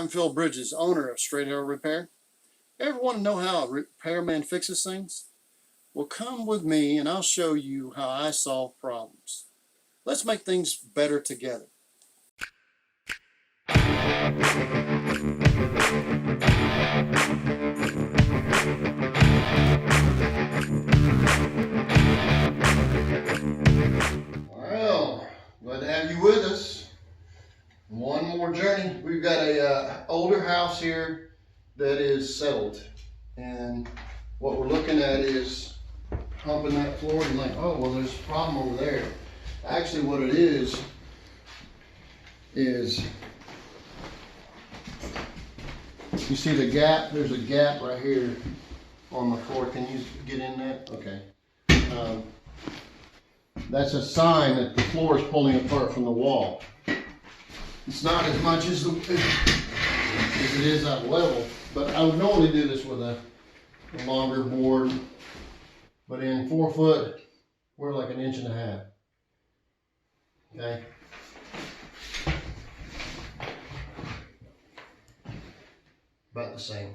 I'm Phil Bridges, owner of Straight Arrow Repair. Ever want to know how a repairman fixes things? Well, come with me and I'll show you how I solve problems. Let's make things better together. Well, glad to have you with us. One more journey. We've got a older house here that is settled, and what we're looking at is humping that floor and like, oh well, there's a problem over there. Actually, what it is you see the gap. There's a gap right here on the floor. Can you get in that? Okay. That's a sign that the floor is pulling apart from the wall. It's not as much as it is at level, but I would normally do this with a longer board. But in 4 foot, we're like 1.5 inches. Okay. About the same.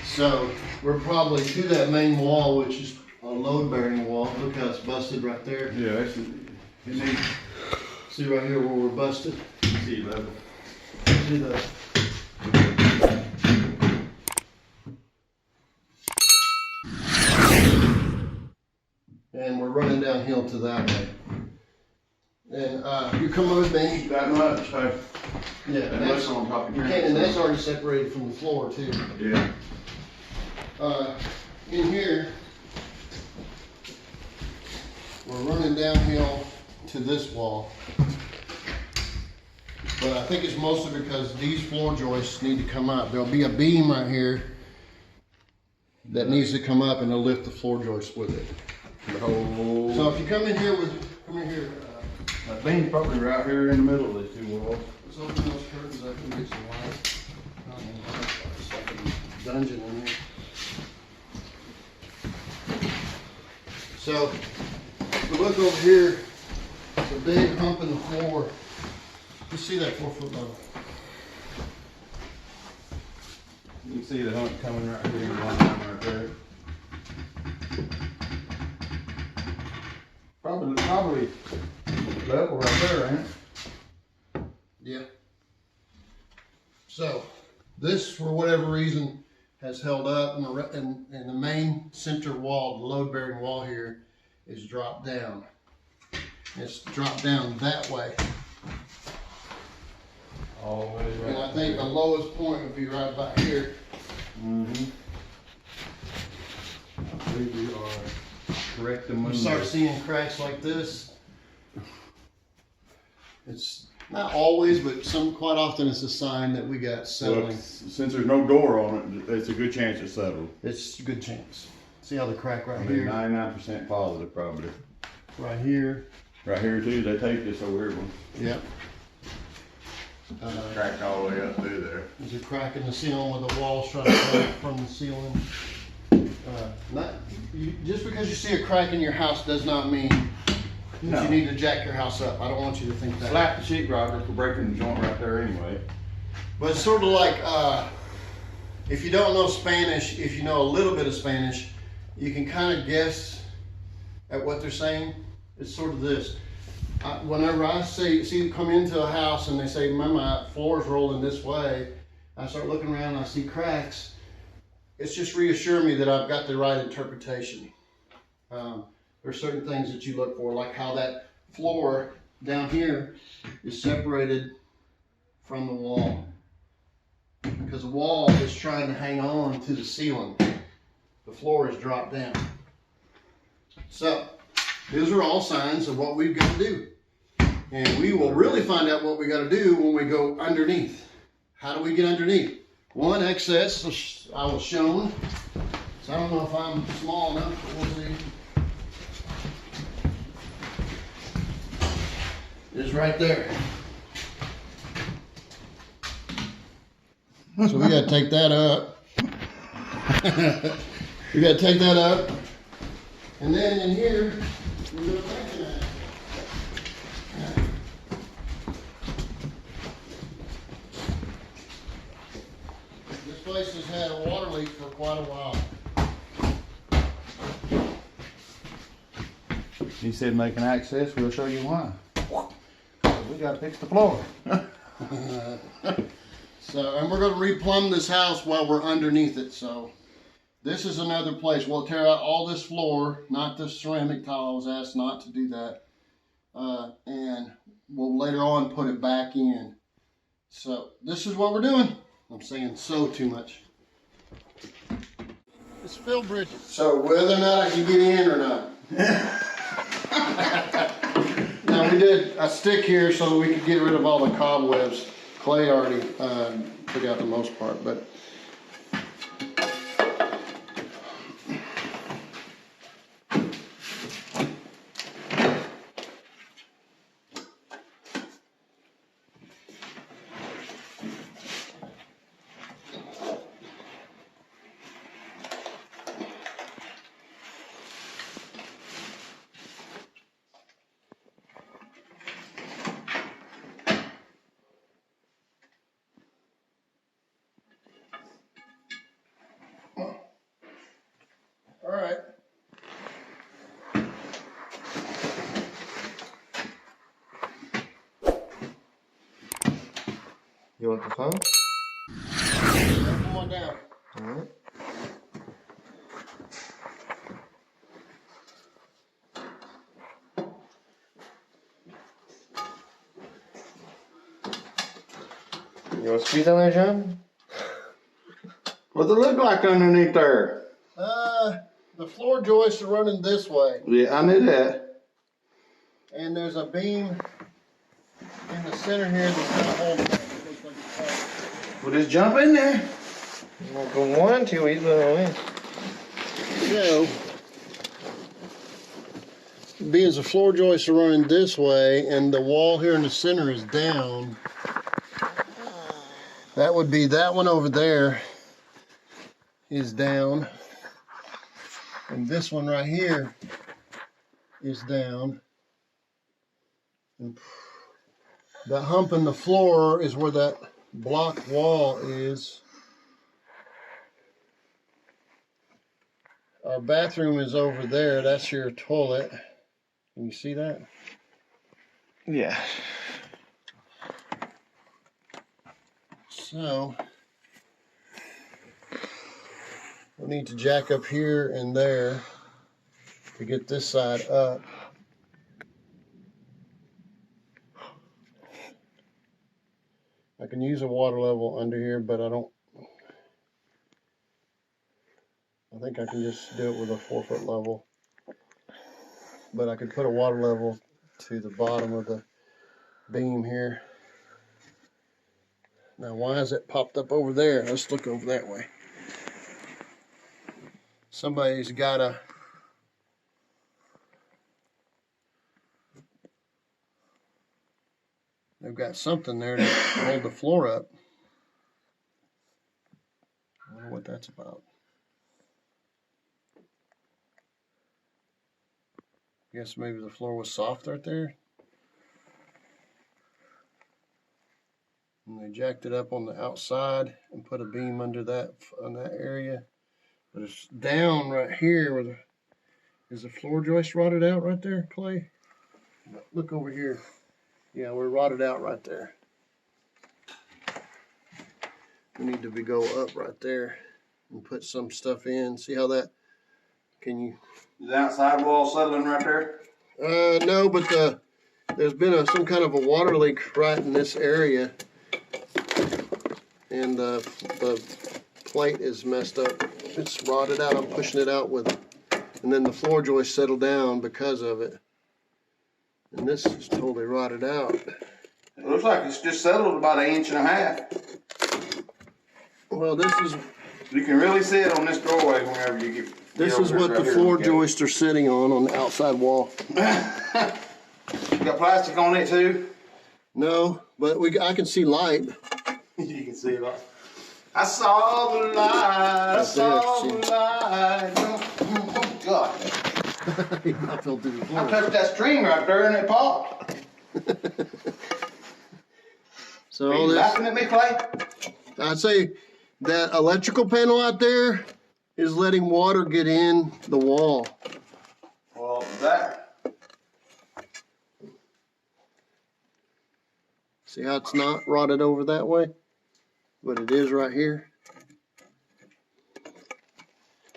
So we're probably to that main wall, which is a load-bearing wall. Look how it's busted right there. Yeah, See right here where we're busted. see level. See the and we're running downhill to that way. And you come with me. That much. Yeah, that's on top of your and that's already separated from the floor too. Yeah. In here, we're running downhill to this wall. But I think it's mostly because these floor joists need to come up. There'll be a beam right here that needs to come up and it'll lift the floor joist with it. Oh. So if you come in here that beam's probably right here in the middle of these two walls. let's open those curtains up and get some light. I don't know, it's like a dungeon in here. So, if we look over here, it's a big hump in the floor. You see that 4 foot level? You can see the hump coming right here and line right there. Probably level right there, ain't it? Yeah. So, this, for whatever reason, has held up, and the main center wall, the load-bearing wall here, is dropped down. It's dropped down that way. All the way right. And I think the lowest point would be right about here. Mm-hmm. I believe you are correct. You start seeing cracks like this. It's not always, but quite often it's a sign that we got settling. Well, since there's no door on it, it's a good chance it's settled. It's a good chance. See how the crack right I mean, here? 99% positive probably. Right here. Right here too, they taped this over here one. Yep. Cracked all the way up through there. There's a crack in the ceiling where the wall's trying to come from the ceiling. Just because you see a crack in your house does not mean that you need to jack your house up. I don't want you to think that. Slap the sheetrock for breaking the joint right there anyway. But it's sort of like, if you don't know Spanish, if you know a little bit of Spanish, you can kind of guess at what they're saying. It's sort of this. Whenever I see them come into a house and they say, my floor's rolling this way, I start looking around and I see cracks. It's just reassuring me that I've got the right interpretation. There's certain things that you look for, like how that floor down here is separated from the wall. Because the wall is trying to hang on to the ceiling. The floor is dropped down. So, these are all signs of what we've got to do. And we will really find out what we got to do when we go underneath. How do we get underneath? One, excess, I was shown. So I don't know if I'm small enough, but we'll see. It's right there. So we got to take that up. We got to take that up. And then in here, we're going to take that. place has had a water leak for quite a while. He said making access, we'll show you why. We gotta fix the floor. So, and we're gonna replumb this house while we're underneath it, so. This is another place. We'll tear out all this floor, not the ceramic tile. I was asked not to do that. And we'll later on put it back in. So this is what we're doing. I'm saying so too much. It's Phil Bridges. So whether or not I can get in or not. Now we did a stick here so we could get rid of all the cobwebs. Clay already took out the most part, but all right. You want the phone? Come on down. All right. You want to squeeze on there, John? What's it look like underneath there? The floor joists are running this way, Yeah, I knew that. and there's a beam in the center here that's gonna hold it. It looks like it's hard. We'll just jump in there. I'm not going to want to, he's going to win. So, being as the floor joists are running this way and the wall here in the center is down, that would be that one over there is down, and this one right here is down. And the hump in the floor is where that block wall is. Our bathroom is over there. That's your toilet. Can you see that? Yeah. So we'll need to jack up here and there to get this side up. I can use a water level under here, but I think I can just do it with a 4-foot level. But I could put a water level to the bottom of the beam here. Now, why is it popped up over there? Let's look over that way. Somebody's got a they've got something there to hold the floor up. I wonder what that's about. Guess maybe the floor was soft right there. And they jacked it up on the outside and put a beam under that on that area. But it's down right here where is the floor joist rotted out right there, Clay? Look over here. Yeah, we're rotted out right there. We need to go up right there and put some stuff in. See how that, can you? Is the outside wall settling right there? No, but there's been some kind of a water leak right in this area. And the plate is messed up. It's rotted out. I'm pushing it out with it. And then the floor joist settled down because of it. And this is totally rotted out. It looks like it's just settled about 1.5 inches. Well, this is You can really see it on this doorway whenever you get. this is what the floor joists are sitting on the outside wall. You got plastic on it too? No, but I can see light. You can see it all. I saw the light. I saw the light. Oh, God. I fell through the floor. I touched that string right there and it popped. So Are all you this, laughing at me, Clay? I'd say that electrical panel out there is letting water get in the wall. Well, that. See how it's not rotted over that way? But it is right here.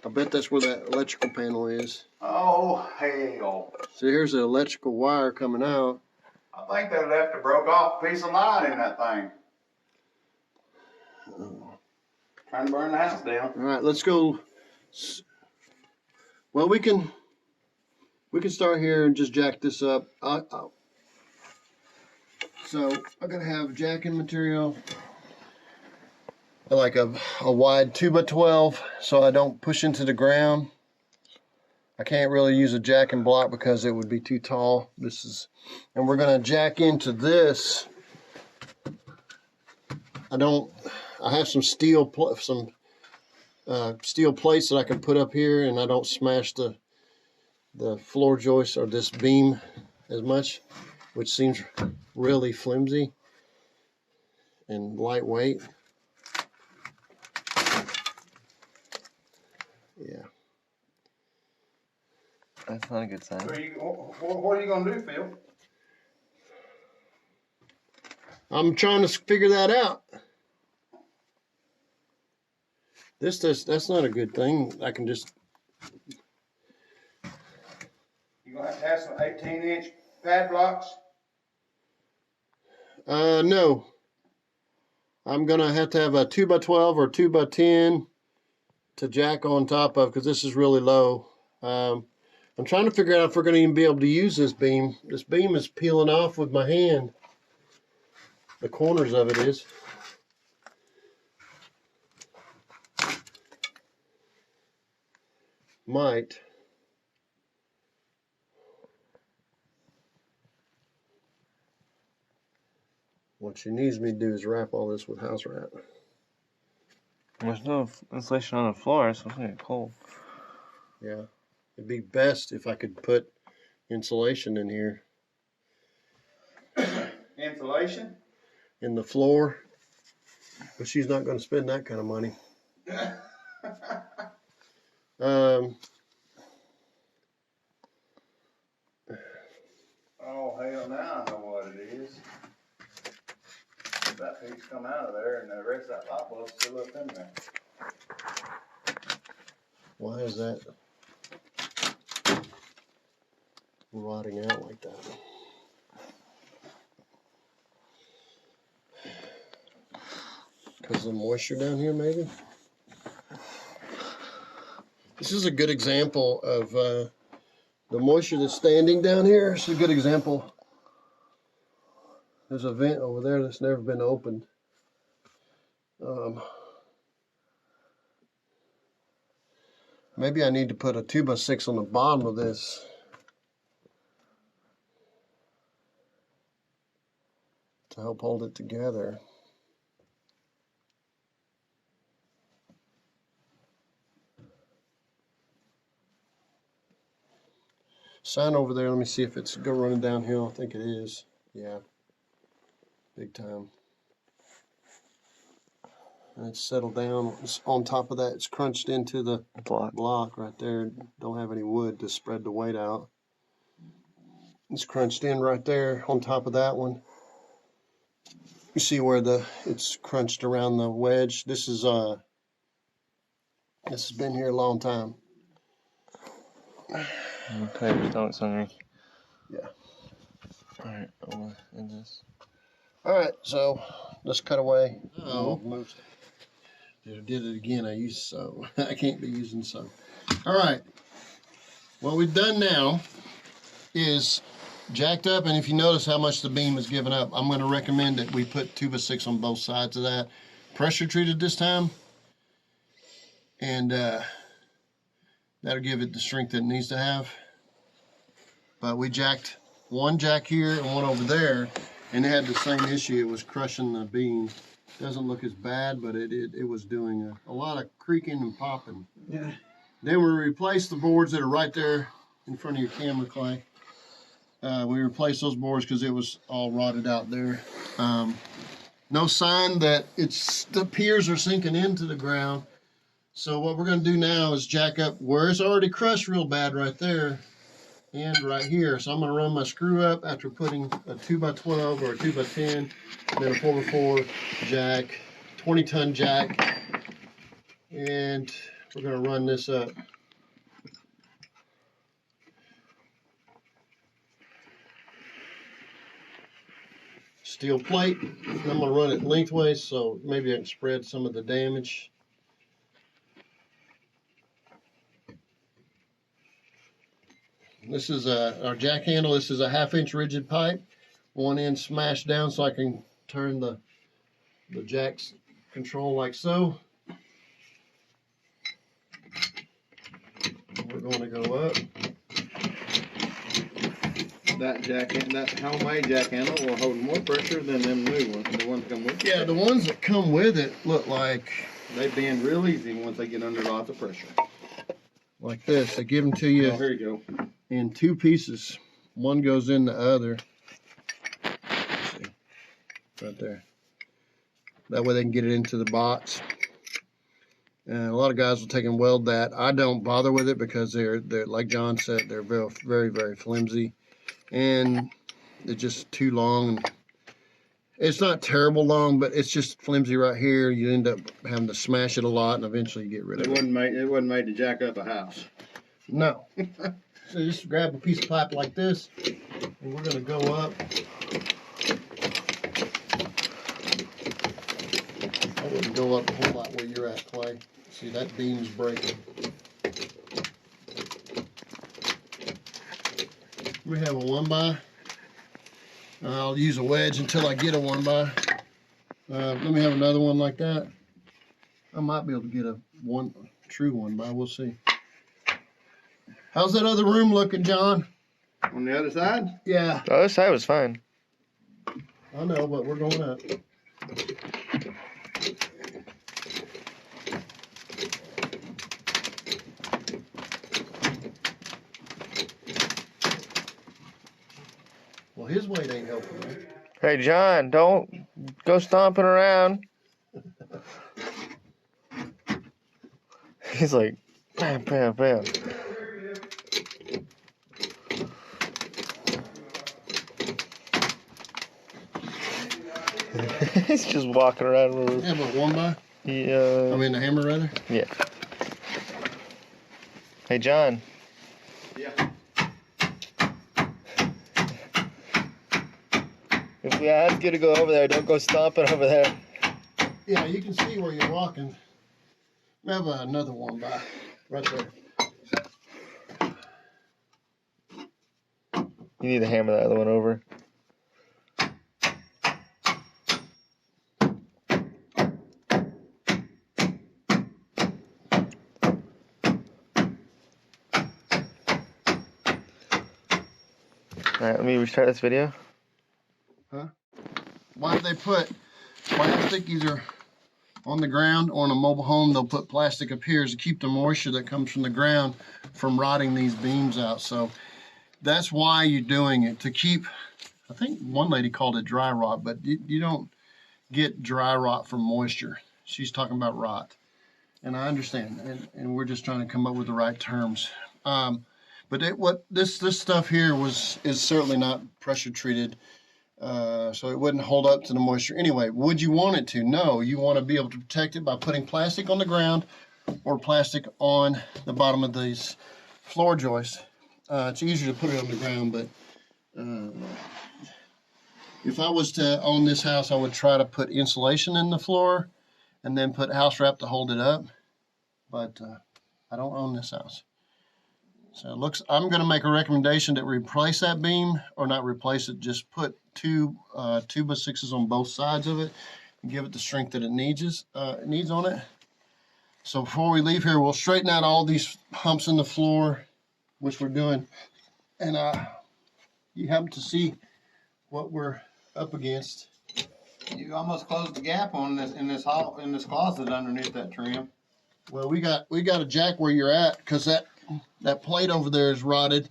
I bet that's where that electrical panel is. Oh, hell. So here's the electrical wire coming out. I think they left a broke off piece of line in that thing. Trying to burn the house down. All right, let's go. Well, we can start here and just jack this up. So I'm gonna have jacking material, like a wide 2x12, so I don't push into the ground. I can't really use a jacking block because it would be too tall. And we're gonna jack into this. I have some steel plates that I can put up here, and I don't smash the floor joist or this beam as much, which seems really flimsy and lightweight. Yeah. That's not a good sign. What are you gonna do, Phil? I'm trying to figure that out. That's not a good thing. I can just. You gonna have some 18-inch pad blocks? No. I'm gonna have to have a 2x12 or 2x10 to jack on top of, because this is really low. I'm trying to figure out if we're gonna even be able to use this beam. This beam is peeling off with my hand. The corners of it is. Might. What she needs me to do is wrap all this with house wrap. There's no insulation on the floor, so it's gonna get cold. Yeah. It'd be best if I could put insulation in here. Insulation? In the floor. But she's not going to spend that kind of money. Oh, hell, now I know what it is. That piece come out of there and the rest of that light bulb's still up in there. Why is that rotting out like that? Because of the moisture down here, maybe? This is a good example of the moisture that's standing down here. It's a good example. There's a vent over there that's never been opened. Maybe I need to put a 2x6 on the bottom of this. To help hold it together. Sign over there, let me see if it's go running downhill. I think it is. Yeah. Big time. And it's settled down. It's on top of that. It's crunched into the block right there. Don't have any wood to spread the weight out. It's crunched in right there on top of that one. You see where it's crunched around the wedge. This has been here a long time. Okay, just don't underneath. Yeah. Alright, I'll end this. Alright, so let's cut away. Oh, I did it again. I used so. I can't be using so. Alright. What we've done now is jacked up, and if you notice how much the beam is giving up, I'm going to recommend that we put 2x6 on both sides of that. Pressure treated this time, and that'll give it the strength that it needs to have. But we jacked one jack here and one over there, and it had the same issue. It was crushing the beam. Doesn't look as bad, but it was doing a lot of creaking and popping. Yeah. Then we replaced the boards that are right there in front of your camera, Clay. We replaced those boards because it was all rotted out there. no sign that the piers are sinking into the ground. So what we're going to do now is jack up where it's already crushed real bad right there and right here. So I'm going to run my screw up after putting a 2x12 or a 2x10, and then a 4x4 jack, 20-ton jack, and we're going to run this up. Steel plate, and I'm going to run it lengthways so maybe I can spread some of the damage. This is our jack handle. This is a 1/2-inch rigid pipe. One end smashed down so I can turn the jack's control like so. We're going to go up. That homemade jack handle will hold more pressure than them new ones. The ones that come with it. Yeah, the ones that come with it look like they bend real easy once they get under lots of pressure. Like this. They give them to you. Oh, here you go. In 2 pieces. One goes in the other. See, right there. That way they can get it into the box. And a lot of guys will take and weld that. I don't bother with it because they're like John said, they're very, very, very flimsy, and they're just too long. It's not terrible long, but it's just flimsy right here. You end up having to smash it a lot, and eventually you get rid of it. It wasn't made to jack up a house. No. So just grab a piece of pipe like this, and we're going to go up. I wouldn't go up a whole lot where you're at, Clay. See, that beam's breaking. We have a 1x. I'll use a wedge until I get a 1x. Let me have another one like that. I might be able to get a true 1x. We'll see. How's that other room looking, John? On the other side? Yeah. The other side was fine. I know, but we're going up. Well, his weight ain't helping me. Hey, John, don't go stomping around. He's like, bam, bam, bam. He's just walking around with Yeah, but 1x? Yeah. I mean, the hammer, rather? Yeah. Hey, John. Yeah. If we ask you to go over there, don't go stomping over there. Yeah, you can see where you're walking. We have another 1x right there. You need to hammer that other one over. Alright, let me restart this video. Huh? Why I think either on the ground or in a mobile home, they'll put plastic up here to keep the moisture that comes from the ground from rotting these beams out. So that's why you're doing it, to keep, I think one lady called it dry rot, but you don't get dry rot from moisture. She's talking about rot. And I understand, and we're just trying to come up with the right terms. But this stuff here is certainly not pressure treated, so it wouldn't hold up to the moisture. Anyway, would you want it to? No, you want to be able to protect it by putting plastic on the ground or plastic on the bottom of these floor joists. It's easier to put it on the ground, but if I was to own this house, I would try to put insulation in the floor and then put house wrap to hold it up. But I don't own this house. So it looks, I'm going to make a recommendation that we replace that beam, or not replace it, just put 2x6s on both sides of it and give it the strength that it needs on it. So before we leave here, we'll straighten out all these humps in the floor, which we're doing. And you happen to see what we're up against. You almost closed the gap on this in this closet underneath that trim. Well, we got a jack where you're at, because that plate over there is rotted.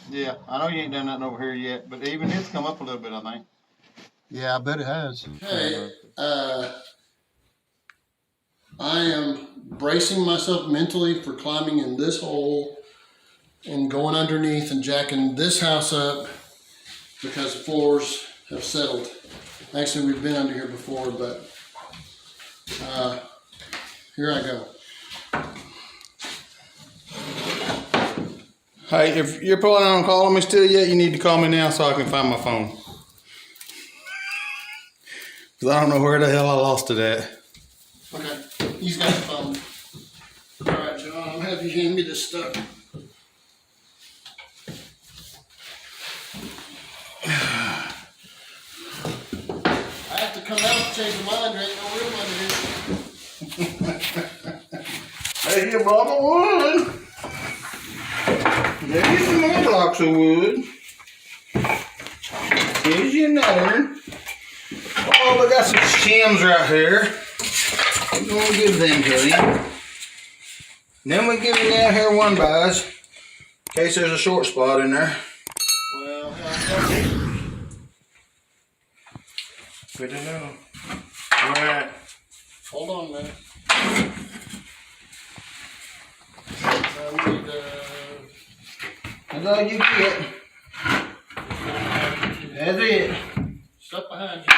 Yeah, I know you ain't done nothing over here yet, but even it's come up a little bit, I think. Yeah, I bet it has. Hey, I am bracing myself mentally for climbing in this hole and going underneath and jacking this house up because the floors have settled. Actually, we've been under here before, but here I go. Hey, if you're planning on calling me still yet, you need to call me now so I can find my phone. Because I don't know where the hell I lost it at. Okay, he's got the phone. All right, John, I'll have you hand me this stuff. I have to come out to change the mind. There ain't no room under here. Hey, you brought the wood. There's some more blocks of wood. Here's your another. Oh, we got some stems right here. We're going to give them to you. Then we give you down here one buys. In case there's a short spot in there. Well, Good to know. Alright. hold on a minute. We need, That's all you get. That's it. stuff behind you.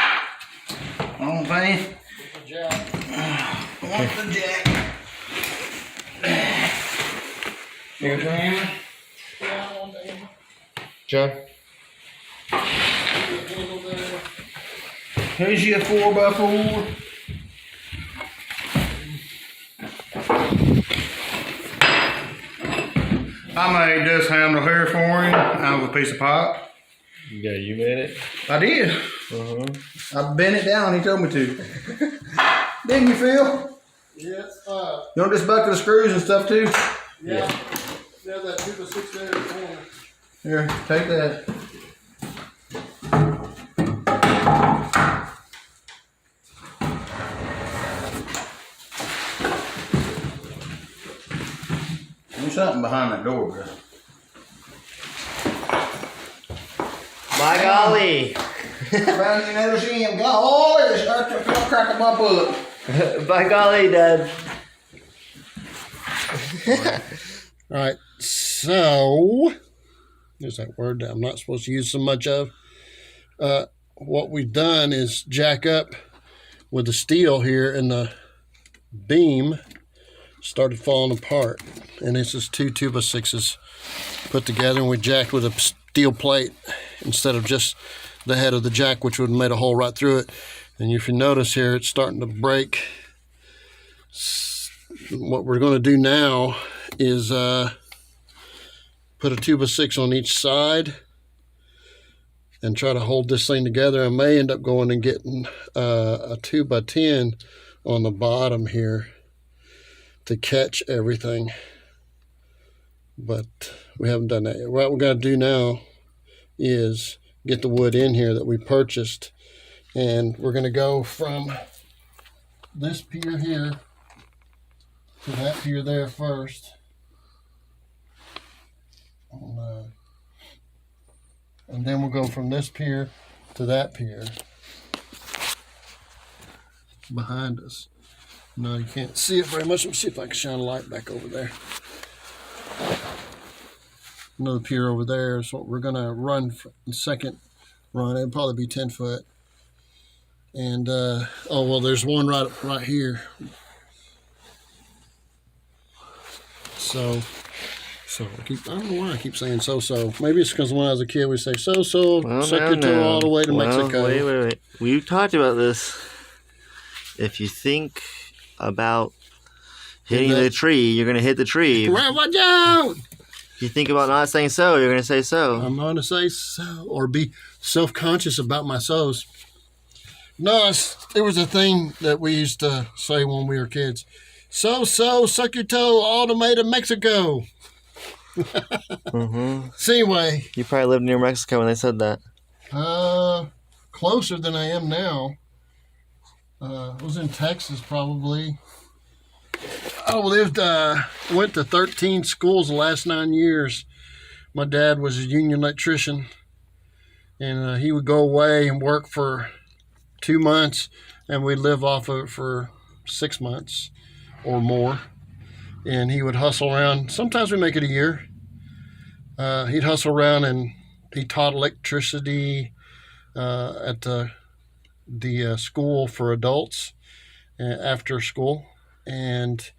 On thing. Good job. Want the jack. Here's your hammer. Yeah, on the hammer. John. The handle there. Here's your 4x4. I made this handle here for him out of a piece of pipe. Yeah, you made it. I did. I bent it down. He told me to. Didn't you, Phil? Yes, You want this bucket of screws and stuff too? yeah. Yeah, that 2x6 there in the corner. Here, take that. There's something behind that door, bro. By golly. Found another shim. Golly, start to crack them up. By golly, Dad. All right, so there's that word that I'm not supposed to use so much of. What we've done is jack up with the steel here, and the beam started falling apart. And this is 2 2x6s put together, and we jacked with a steel plate instead of just the head of the jack, which would have made a hole right through it. And if you notice here, it's starting to break. What we're going to do now is put a 2x6 on each side and try to hold this thing together. I may end up going and getting a 2x10 on the bottom here to catch everything, but we haven't done that yet. What we're going to do now is get the wood in here that we purchased, and we're going to go from this pier here to that pier there first. And then we'll go from this pier to that pier behind us. No, you can't see it very much. Let me see if I can shine a light back over there. Another pier over there is what we're going to run for the second run. It'll probably be 10 foot. And, oh, well, there's one right here. So I don't know why I keep saying so. Maybe it's because when I was a kid, we say Well, suck your toe all the way to Mexico. Wait. We talked about this. If you think about hitting the tree, you're going to hit the tree. Watch out! If you think about not saying so, you're going to say so. I'm going to say so, or be self-conscious about my so's. No, it was a thing that we used to say when we were kids. So, suck your toe all the way to Mexico. So anyway. You probably lived near Mexico when they said that. Closer than I am now. I was in Texas probably. I went to 13 schools the last 9 years. My dad was a union electrician, and he would go away and work for 2 months, and we'd live off of it for 6 months or more. And he would hustle around. Sometimes we make it a year. He'd hustle around, and he taught electricity at the school for adults after school, and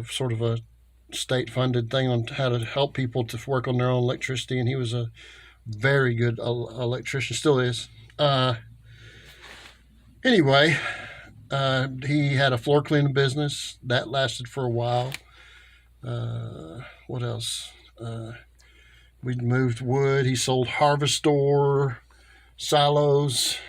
sort of a state-funded thing on how to help people to work on their own electricity. And he was a very good electrician, still is. Anyway, he had a floor cleaning business that lasted for a while. What else? We moved wood. He sold harvestor, silos.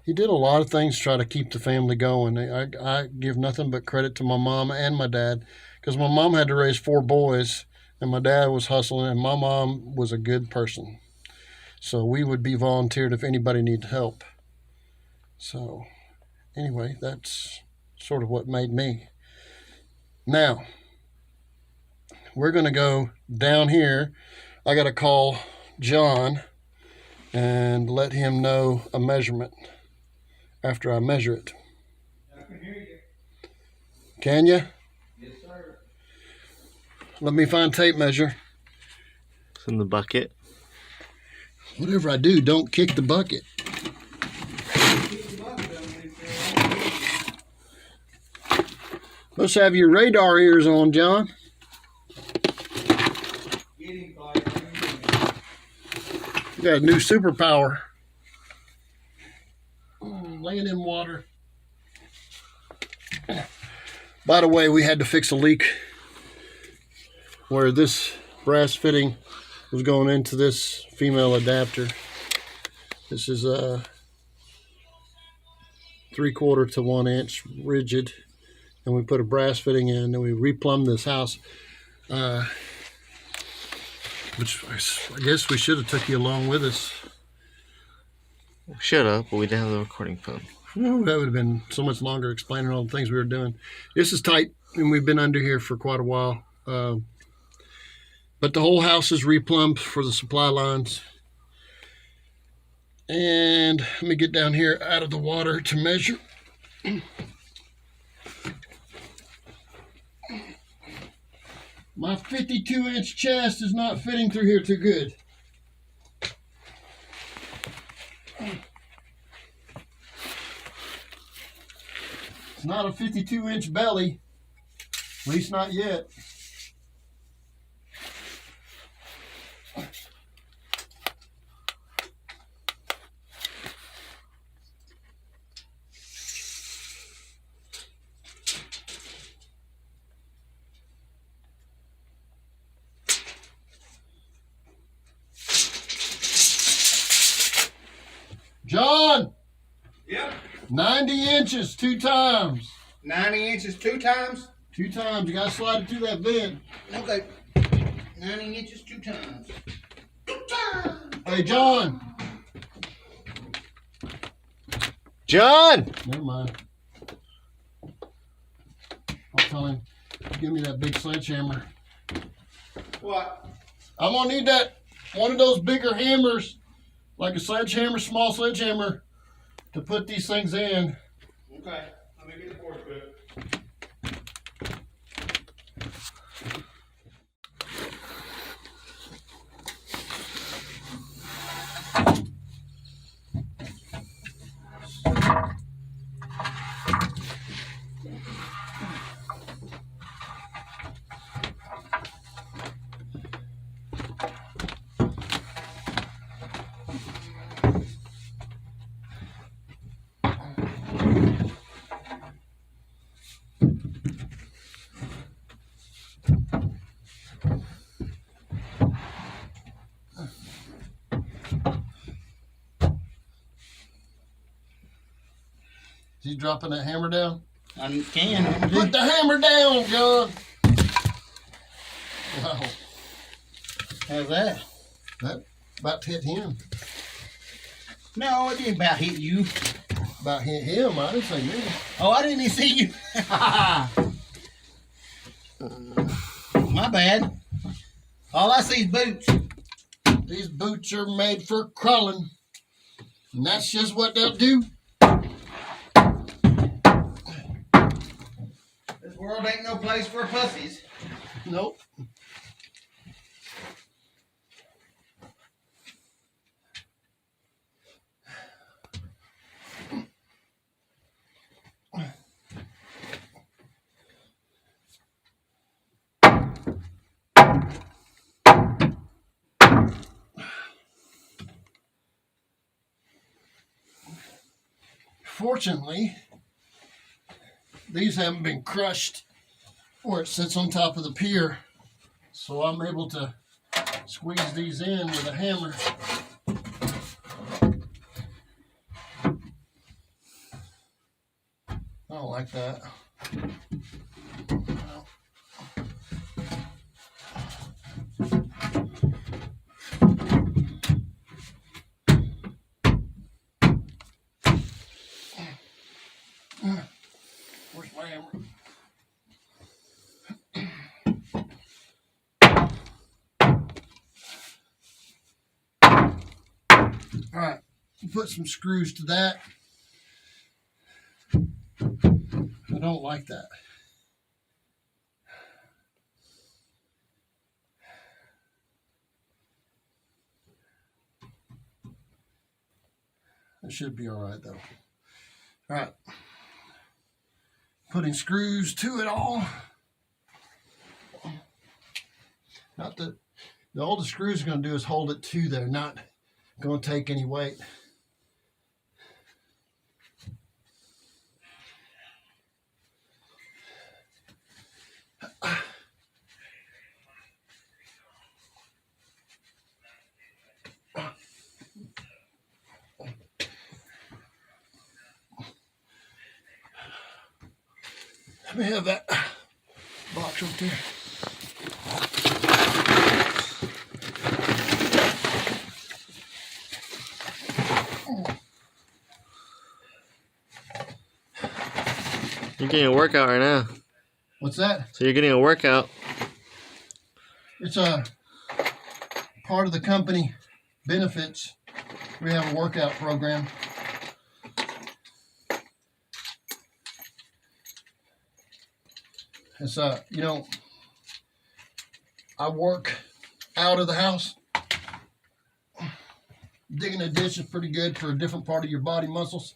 He did a lot of things to try to keep the family going. I give nothing but credit to my mom and my dad, because my mom had to raise 4 boys, and my dad was hustling, and my mom was a good person. So we would be volunteered if anybody needed help. So anyway, that's sort of what made me. Now, we're going to go down here. I got to call John and let him know a measurement after I measure it. I can hear you. Can you? Yes, sir. Let me find tape measure. It's in the bucket. Whatever I do, don't kick the bucket. Must have your radar ears on, John. You got a new superpower. Laying in water. By the way, we had to fix a leak where this brass fitting was going into this female adapter. This is a 3/4 to 1 inch rigid, and we put a brass fitting in, and we replumbed this house, which I guess we should have took you along with us. Shut up, but we didn't have the recording phone. Well, that would have been so much longer explaining all the things we were doing. This is tight, and we've been under here for quite a while. But the whole house is replumbed for the supply lines. And let me get down here out of the water to measure. My 52-inch chest is not fitting through here too good. It's not a 52-inch belly, at least not yet. John! Yep. 90 inches 2 times. 90 inches 2 times? 2 times. You got to slide it through that vent. Okay. 90 inches 2 times. 2 times. Hey, John. John! Never mind. I'll tell him, give me that big sledgehammer. What? I'm going to need that, one of those bigger hammers, like a sledgehammer, small sledgehammer, to put these things in. Okay. Let me get the board quick. Is he dropping that hammer down? I can. Put the hammer down, John. Wow. How's that? That about hit him. No, it didn't about hit you. About hit him. I didn't say me. Oh, I didn't even see you. My bad. All I see is boots. These boots are made for crawling. And that's just what they'll do. This world ain't no place for pussies. Nope. Fortunately, these haven't been crushed where it sits on top of the pier, so I'm able to squeeze these in with a hammer. I don't like that. Where's my hammer? All right, put some screws to that. I don't like that. It should be all right though. All right, putting screws to it all. Not the all the screws are going to do is hold it to there, not going to take any weight. Let me have that box right there. You're getting a workout right now. What's that? So you're getting a workout. It's a part of the company benefits. We have a workout program. It's you know, I work out of the house. Digging a ditch is pretty good for a different part of your body muscles.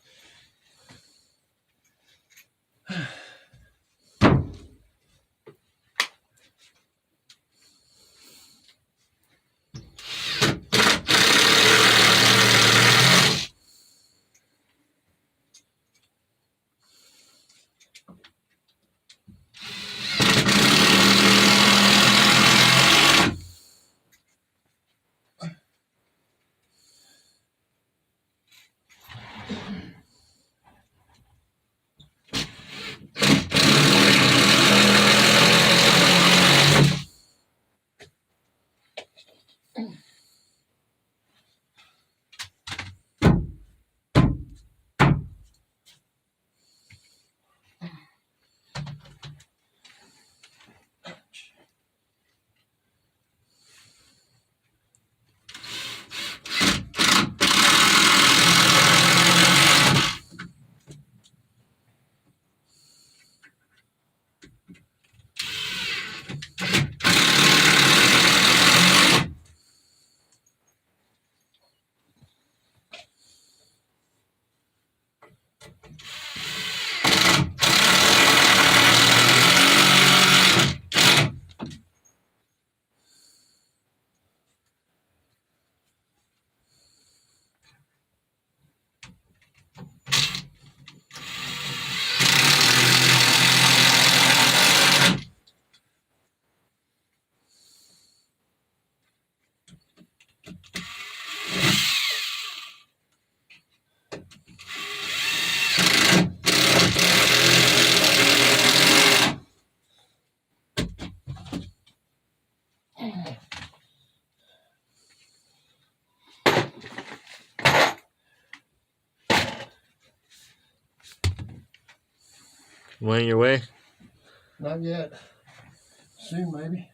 On your way? Not yet. Soon, maybe.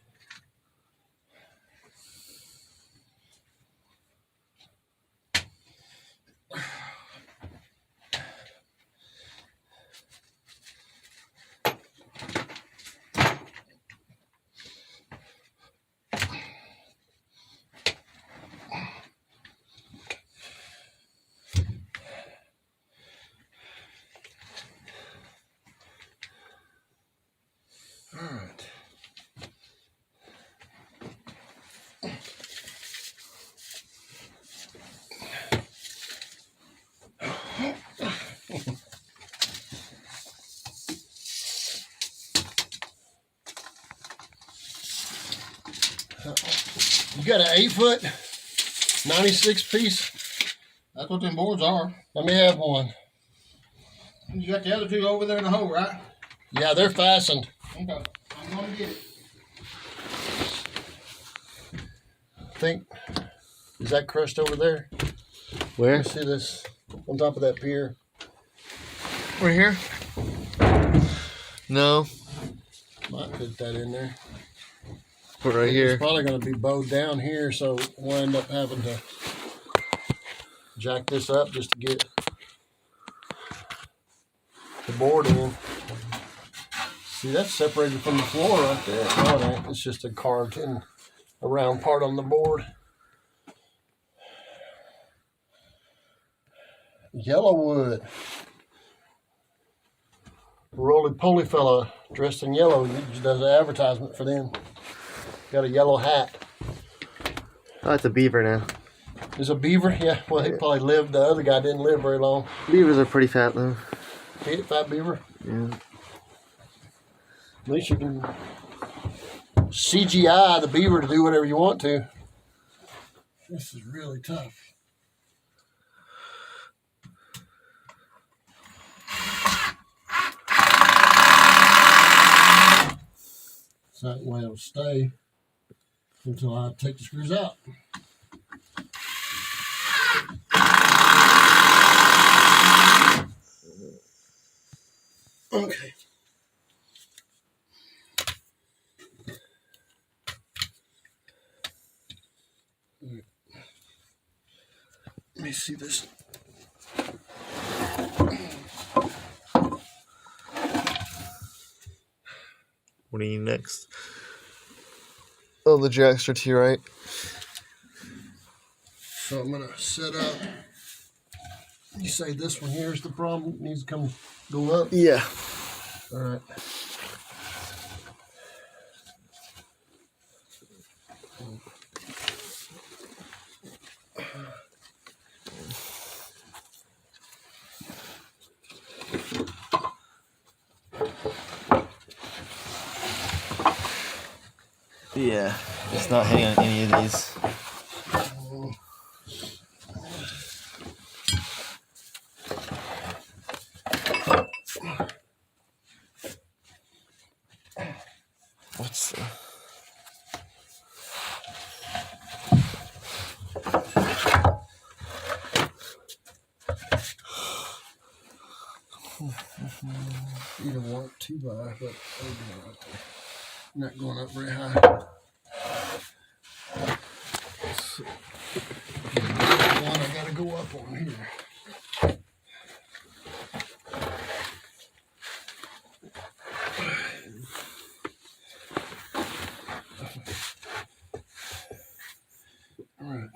You got an 8-foot, 96 piece? That's what them boards are. Let me have one. You got the other two over there in the hole, right? Yeah, they're fastened. Okay. I'm gonna get it. I think, is that crushed over there? Where? Let's see this on top of that pier. Right here? No. Might put that in there. Put right It's here. probably going to be bowed down here, so we'll end up having to jack this up just to get the board in. See, that's separated from the floor right there. No, it ain't. It's just a carved in a round part on the board. Yellow wood. Roly-poly fella dressed in yellow. He just does an advertisement for them. Got a yellow hat. Oh, it's a beaver now. Is a beaver? Yeah, well, he probably lived. The other guy didn't live very long. Beavers are pretty fat though. Fat beaver? Yeah. At least you can CGI the beaver to do whatever you want to. This is really tough. So that way it'll stay until I take the screws out. Okay. Let me see this. What do you need next? Oh, the jacks are to your right. So I'm gonna set up. You say this one here is the problem? It needs to go up? Yeah. All right. Yeah. It's not hitting on any of these. What's the... Either one, 2 by, but not going up very high. One I gotta go up on here. All right.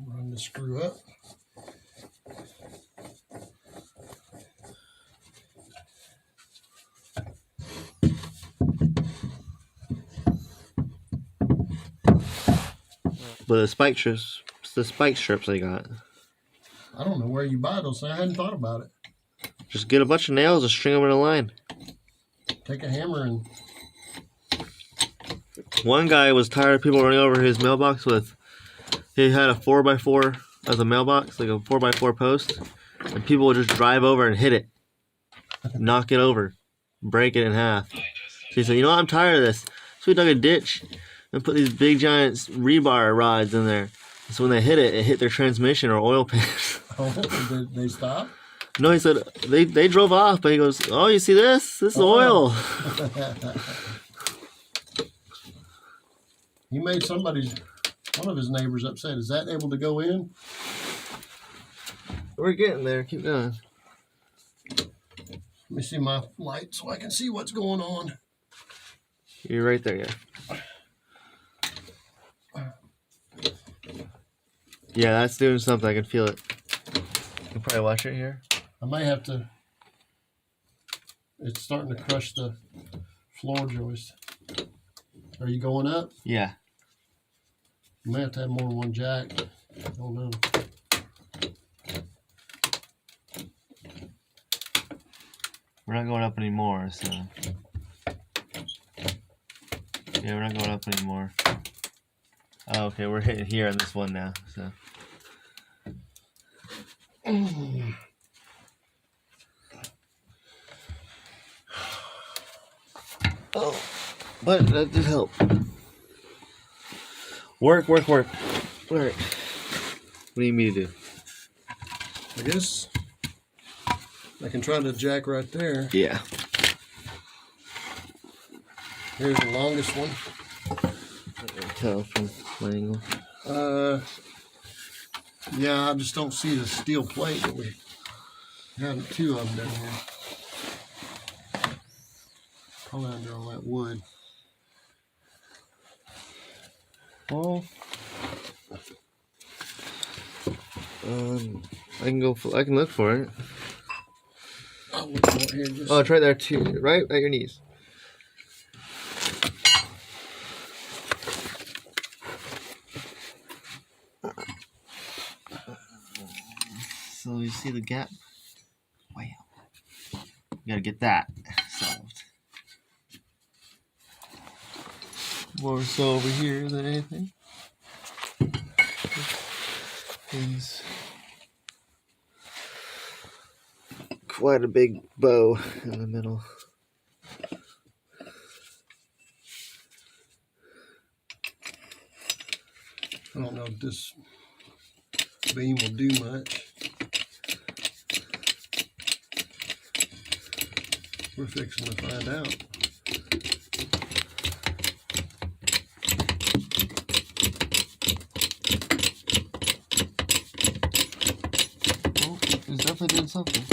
Run the screw up. But the spike strips, it's the spike strips I got. I don't know where you buy those. I hadn't thought about it. Just get a bunch of nails and string them in a line. Take a hammer and One guy was tired of people running over his mailbox with, he had a 4x4 as a mailbox, like a 4x4 post, and people would just drive over and hit it, knock it over, break it in half. So he said, you know what, I'm tired of this. So we dug a ditch and put these big giant rebar rods in there. So when they hit it, it hit their transmission or oil pan. did they stop? No, he said, they drove off, but he goes, oh, you see this? This is oil. He made one of his neighbors upset. Is that able to go in? We're getting there. Keep going. Let me see my light so I can see what's going on. You're right there, yeah. Yeah, that's doing something. I can feel it. You can probably watch it here. I may have to. It's starting to crush the floor joist. Are you going up? Yeah. You may have to have more than one jack. I don't know. We're not going up anymore, so. Yeah, we're not going up anymore. Oh, okay, we're hitting here on this one now, so. Oh, but that did help. Work. What do you need me to do? I guess I can try to jack right there. Yeah. Here's the longest one. I can tell from my angle. Yeah, I just don't see the steel plate that we have two of them down here. Probably under all that wood. Well, I can look for it. I'll look for it here. Just Oh, it's right there too. Right at your knees. So you see the gap? Wow. You gotta get that solved. More so over here than anything. Is quite a big bow in the middle. I don't know if this beam will do much. We're fixing to find out. Well, it's definitely doing something.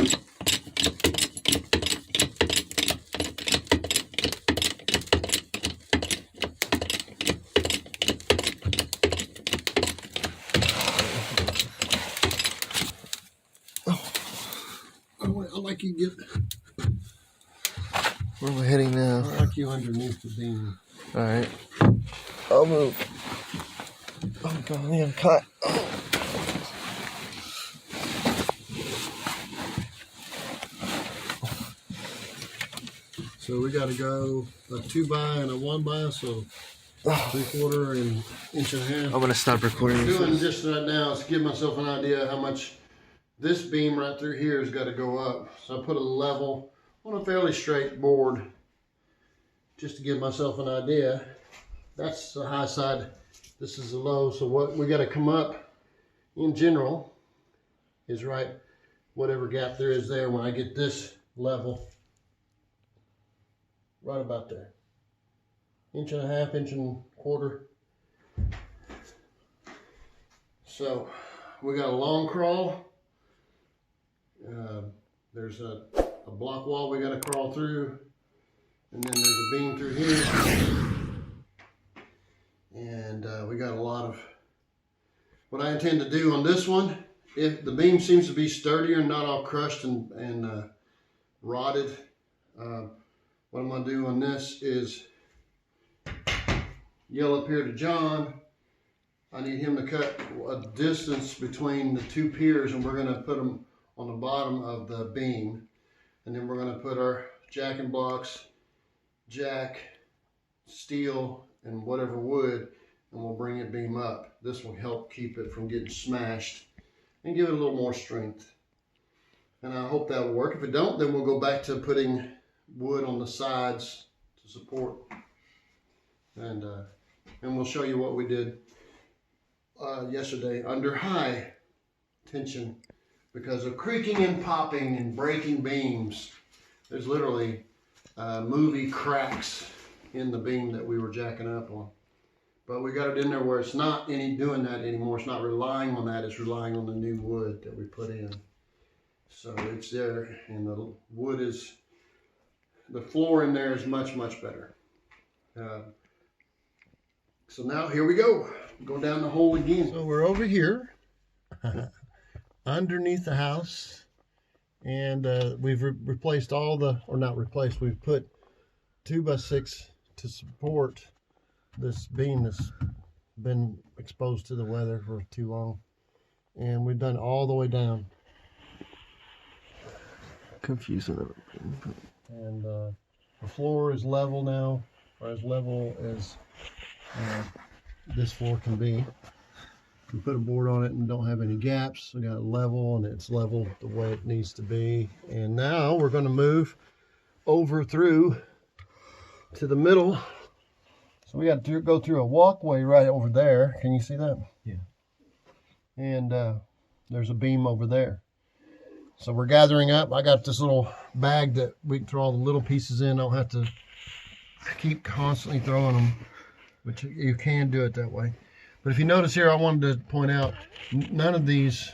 I like you get. Where am I heading now? I like you underneath the beam. Alright. I'll move. Oh god, I'm cut. Oh. So we got to go a 2x and a 1x, so 3/4 and 1.5 inch. I'm gonna stop recording. What I'm doing just right now is give myself an idea how much this beam right through here has got to go up. So I put a level on a fairly straight board just to give myself an idea. That's the high side, this is the low. So what we got to come up in general is right whatever gap there is there when I get this level right about there. 1.5 inch, 1.25 inch. So we got a long crawl. There's a block wall we got to crawl through, and then there's a beam through here, and we got a lot of what I intend to do on this one. If the beam seems to be sturdier and not all crushed and rotted, what I'm going to do on this is yell up here to John. I need him to cut a distance between the two piers, and we're going to put them on the bottom of the beam, and then we're going to put our jacking blocks, jack, steel, and whatever wood, and we'll bring it beam up. This will help keep it from getting smashed and give it a little more strength. And I hope that will work. If it don't, then we'll go back to putting wood on the sides to support, and we'll show you what we did yesterday under high tension. Because of creaking and popping and breaking beams, there's literally movie cracks in the beam that we were jacking up on. But we got it in there where it's not any doing that anymore. It's not relying on that. It's relying on the new wood that we put in. So it's there, and the wood is, the floor in there is much, much better. So now here we go. Go down the hole again. So we're over here underneath the house, and we've replaced all the, or not replaced, we've put 2x6 to support this beam that's been exposed to the weather for too long, and we've done all the way down. Confusing. And the floor is level now, or as level as this floor can be. We put a board on it and don't have any gaps. We got it level, and it's level the way it needs to be. And now we're going to move over through to the middle. So we got to go through a walkway right over there. Can you see that? Yeah. And there's a beam over there. So we're gathering up. I got this little bag that we can throw all the little pieces in. I don't have to keep constantly throwing them, but you can do it that way. But if you notice here, I wanted to point out, none of these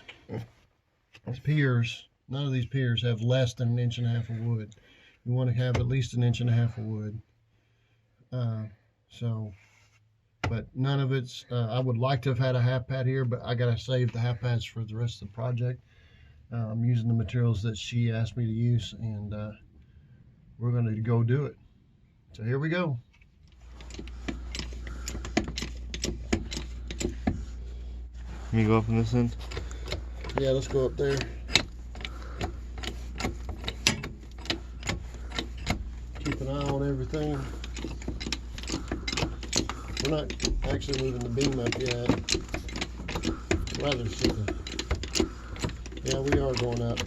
piers have less than 1.5 inches of wood. You want to have at least 1.5 inches of wood. But none of it's, I would like to have had a half pad here, but I got to save the half pads for the rest of the project. I'm using the materials that she asked me to use, and we're going to go do it. So here we go. Can you go up on this end? Yeah, let's go up there. Keep an eye on everything. We're not actually moving the beam up yet. Rather see the, yeah, we are going up.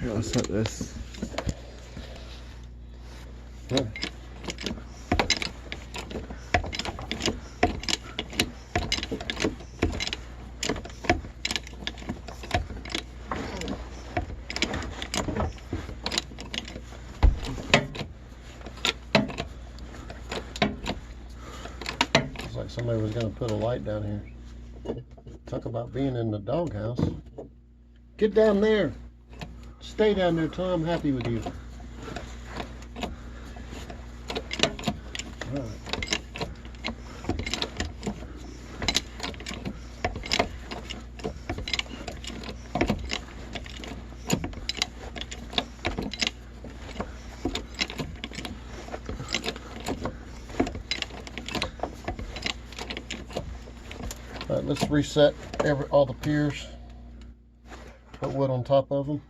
Here, let's set this. Yeah. It's like somebody was going to put a light down here. Talk about being in the doghouse. Get down there. Stay down there till I'm happy with you. All right. All right, let's reset all the piers. Put wood on top of them.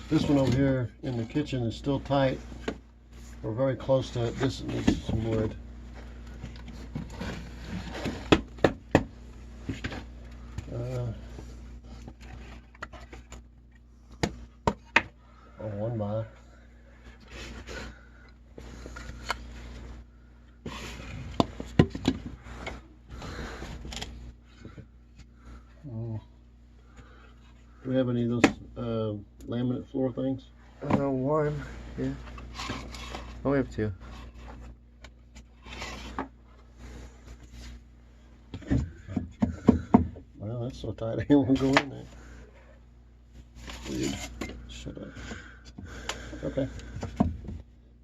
This one over here in the kitchen is still tight. We're very close to it. This needs some wood. One by. Do we have any of those laminate floor things? One. Yeah. Oh, we have 2. Well, that's so tight I won't go in there. Weird. Shut up. Okay.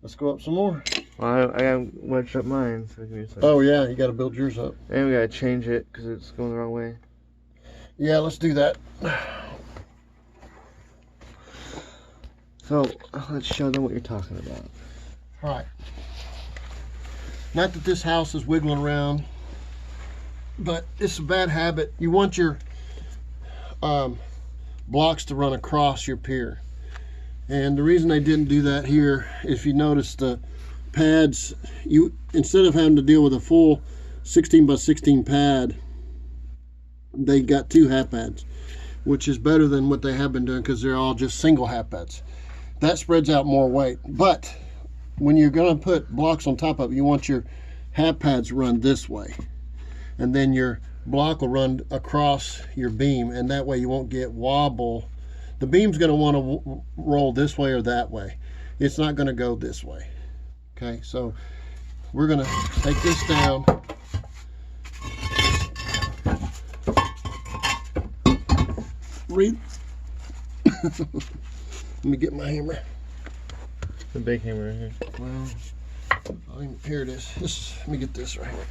Let's go up some more. Well, I got wedged up mine, so give me a second. Oh yeah, you got to build yours up. And we gotta change it because it's going the wrong way. Yeah, let's do that. So let's show them what you're talking about. All right. Not that this house is wiggling around, but it's a bad habit. You want your blocks to run across your pier. And the reason they didn't do that here, if you notice the pads, instead of having to deal with a full 16 by 16 pad, they got 2 half pads, which is better than what they have been doing because they're all just single half pads. That spreads out more weight. But when you're going to put blocks on top of it, you want your half pads run this way, and then your block will run across your beam, and that way you won't get wobble. The beam's going to want to roll this way or that way. It's not going to go this way. Okay, so we're going to take this down. Let me get my hammer. The big hammer right here. Well, here it is. Let me get this right here.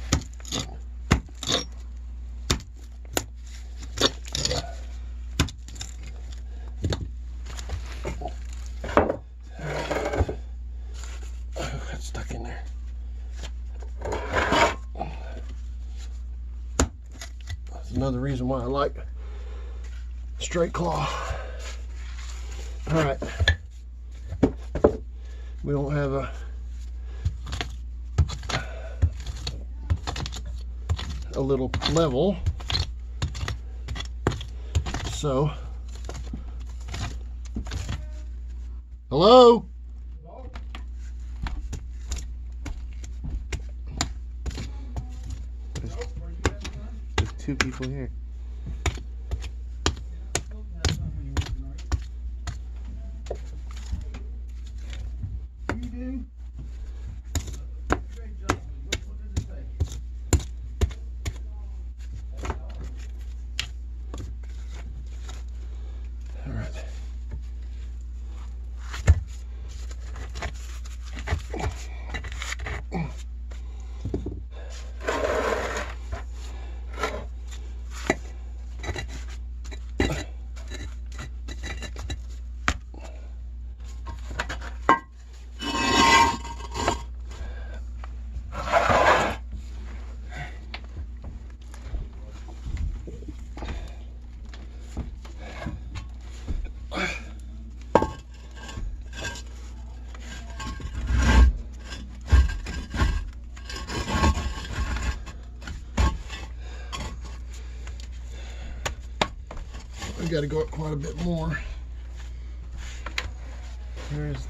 That's stuck in there. That's another reason why I like straight claw. All right. We don't have a little level, so hello. There's 2 people here. All right. We got to go up quite a bit more.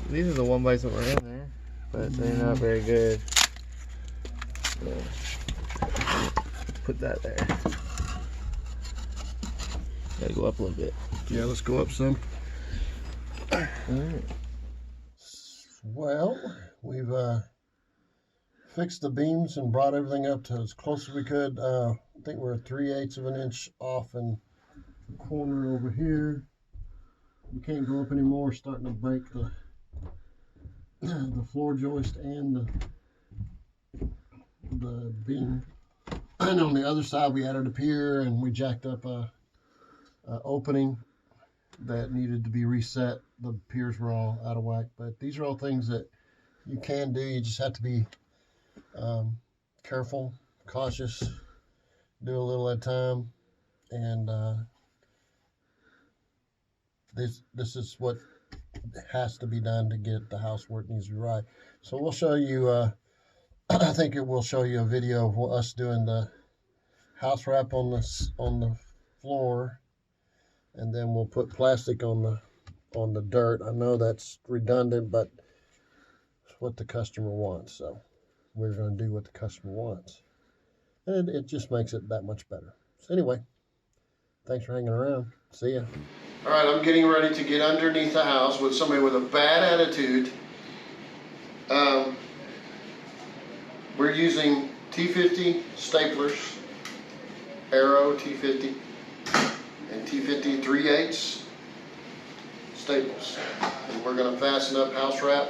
These are the 1x that were in there, but they're not very good. So, put that there. Gotta go up a little bit. Yeah, let's go up some. All right. Well, we've fixed the beams and brought everything up to as close as we could. I think we're 3/8 of an inch off in the corner over here. We can't go up anymore. Starting to break the floor joist and the beam. And on the other side, we added a pier and we jacked up a opening that needed to be reset. The piers were all out of whack, but these are all things that you can do. You just have to be careful, cautious, do a little at a time, and this is what has to be done to get the house where it needs to be right. So we'll show you, I think it will show you a video of us doing the house wrap on the floor, and then we'll put plastic on the dirt. I know that's redundant, but it's what the customer wants, so we're going to do what the customer wants, and it just makes it that much better. So anyway, thanks for hanging around. See ya. All right, I'm getting ready to get underneath the house with somebody with a bad attitude. We're using T50 staplers, Arrow T50, and T50 3/8 staples. And we're going to fasten up house wrap,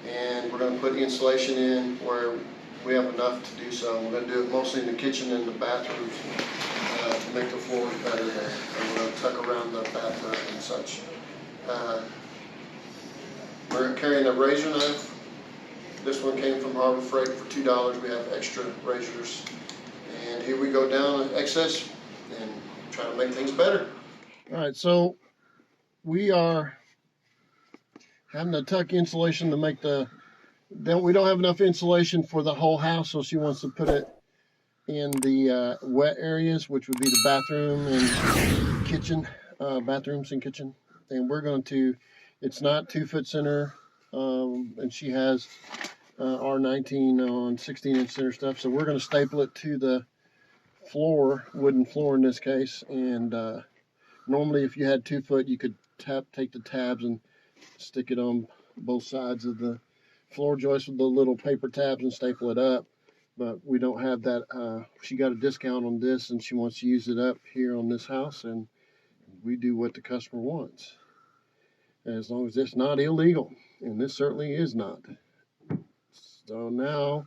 and we're going to put insulation in where we have enough to do so. We're going to do it mostly in the kitchen and the bathrooms to make the floors better there. And we're going to tuck around the bathtub and such. We're carrying a razor knife. This one came from Harbor Freight for $2. We have extra razors. And here we go down excess and try to make things better. All right, so we are having to tuck insulation to make we don't have enough insulation for the whole house, so she wants to put it in the wet areas, which would be the bathroom and kitchen, bathrooms and kitchen. And we're going to, it's not 2-foot center, and she has R19 on 16-inch center stuff. So we're going to staple it to the floor, wooden floor in this case. And normally if you had 2 foot, you could take the tabs and stick it on both sides of the floor joist with the little paper tabs and staple it up. But we don't have that. She got a discount on this and she wants to use it up here on this house, and we do what the customer wants, as long as it's not illegal, and this certainly is not. So now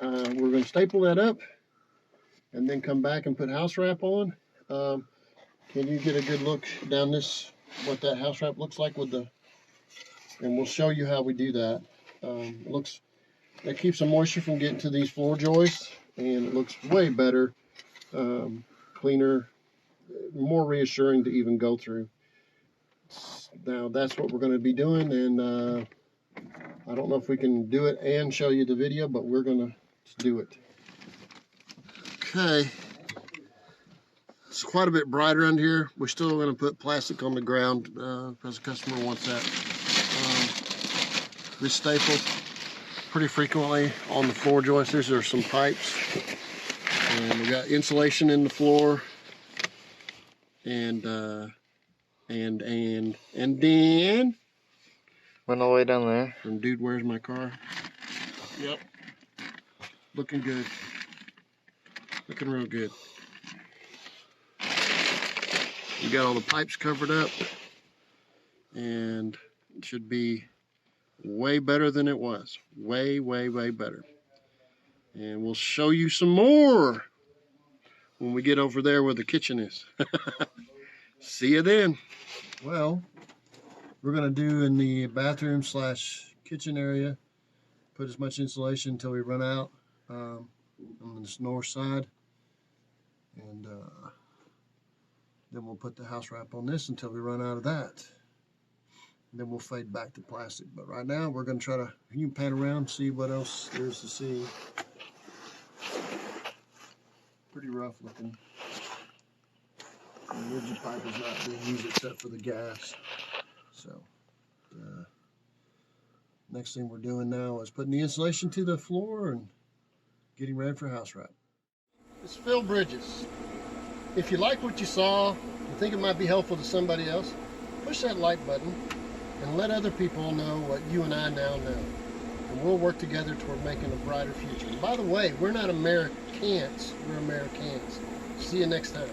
we're going to staple that up and then come back and put house wrap on. Can you get a good look down this, what that house wrap looks like with the, and we'll show you how we do that. It looks, that keeps the moisture from getting to these floor joists, and it looks way better, cleaner, more reassuring to even go through. Now that's what we're going to be doing, and I don't know if we can do it and show you the video, but we're going to do it. Okay, it's quite a bit brighter under here. We're still going to put plastic on the ground because the customer wants that. We staple pretty frequently on the floor joists. These are some pipes, and we got insulation in the floor, and then Went all the way down there. and dude, where's my car? Yep, looking good, looking real good. We got all the pipes covered up, and it should be way better than it was. Way better. And we'll show you some more when we get over there where the kitchen is. See you then. Well, we're going to do in the bathroom / kitchen area, put as much insulation until we run out on this north side. And then we'll put the house wrap on this until we run out of that. And then we'll fade back to plastic. But right now we're going to try to, you can pan around, see what else there's to see. Pretty rough looking. The rigid pipe is not being used except for the gas. So next thing we're doing now is putting the insulation to the floor and getting ready for house wrap. It's Phil Bridges. If you like what you saw, you think it might be helpful to somebody else, push that like button and let other people know what you and I now know. And we'll work together toward making a brighter future. And by the way, we're not Americans, we're Americans. See you next time.